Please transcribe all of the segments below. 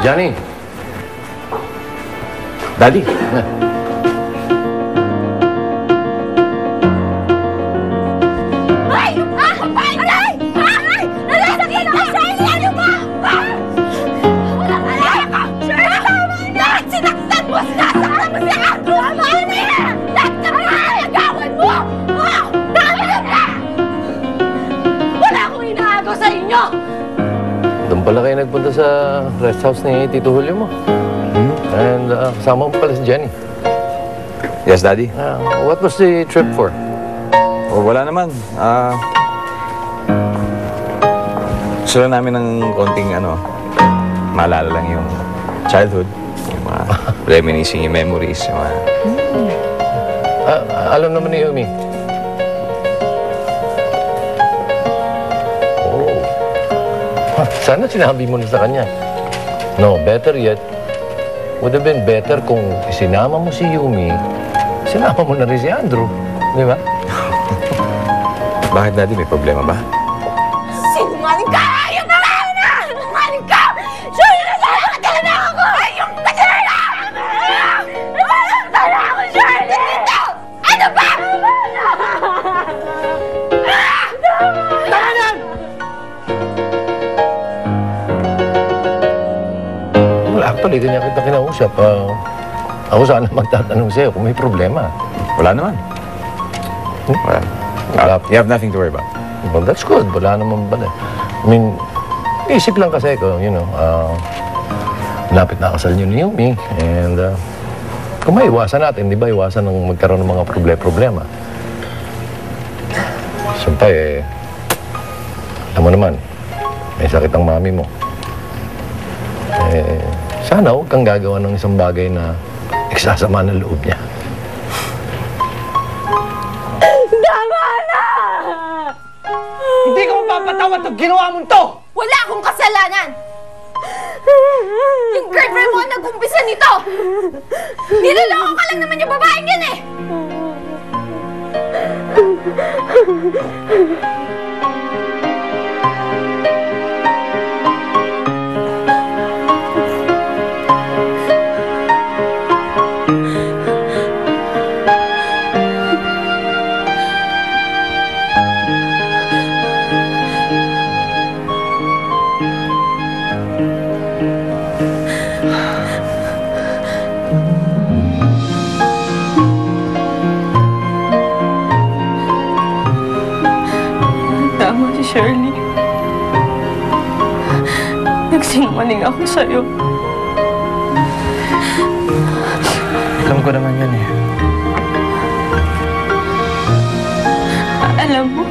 Johnny! Daddy! Ay! Ah! Ay! Aray! Aray! Nalasakit ako! Shirley! Ano ba? Walang alaya ka! Shirley! Tama na! Lahat sinaktan mo! Sinasaktan mo si Andrew! Mami! Lahat ka pa! Agawan mo! Tama na! Wala akong inaagaw sa inyo! Doon pala kayo nagpunta sa rest house ni Tito Julio mo. And kasama mo pala si Jenny. Yes, Daddy? What was the trip for? O, wala naman. Gusto lang namin ng konting, maalala lang yung childhood. Yung mga reminiscing yung memories. Yung mga... Alam naman ni Yumi. Sana sinabi mo na sa kanya. No, better yet, would have been better kung sinama mo si Yumi, sinama mo na rin si Andrew. Di ba? Bakit, Daddy? May problema ba? Sinungaling ka! Ayaw na lang na! Sinungaling ka! Shirley, nasasaktan na ako! Ayaw ka na! Nasasaktan na ako, Shirley! Ano ba? Tahanan! Well, actually, ganyan kita kinausap. Ako sana magtatanong sa'yo kung may problema. Wala naman. Wala. You have nothing to worry about. Well, that's good. Wala naman pala. I mean, isip lang kasi ko, lapit na kasal niyo ni Yumi. And kung may iwasan natin, di ba, iwasan ng magkaroon ng mga problema. Siyempre, alam mo naman, may sakit ang mami mo. Sana huwag kang gagawa ng isang bagay na iksasama ng loob niya. Tama na! Hindi ko mapapatawad itong ginawa mong to! Wala akong kasalanan! Yung girlfriend mo ang nag-umpisa nito! Niloloko ka lang naman yung babaeng yan eh! Tama si Shirley. Nagsinungaling ako sa'yo. Alam ko naman yan eh. Alam mo,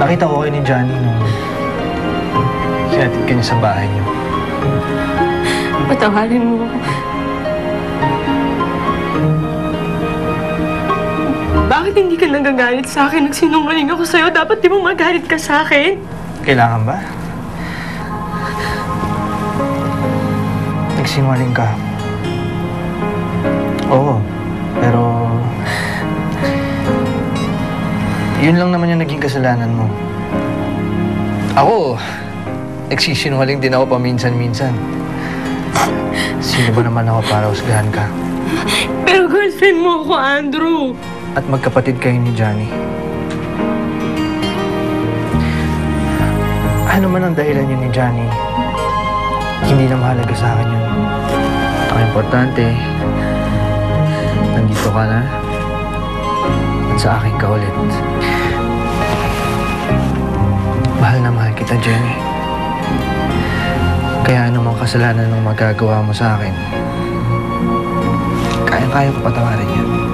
Nakita ko kayo ni Johnny nung sinatid ka niya sa bahay niyo. patawarin mo ako. Bakit hindi ka nagagalit sa akin? Nagsinungaling ako sa'yo. Dapat di mo magalit ka sa akin. Kailangan ba? Nagsinungaling ka. Oo, pero... yun lang naman yung naging kasalanan mo. Ako, nagsisinungaling din ako paminsan-minsan. Sino ba naman ako para husgahan ka? Pero girlfriend mo ako, Andrew. At magkapatid kayo ni Johnny. Ano man ang dahilan yun ni Johnny, hindi na mahalaga sa akin yun. Ang importante, nandito ka na at sa akin ka ulit. Mahal na mahal kita, Jenny. Kaya anumang kasalanan ng magagawa mo sa akin, kaya-kaya ko patawarin yan.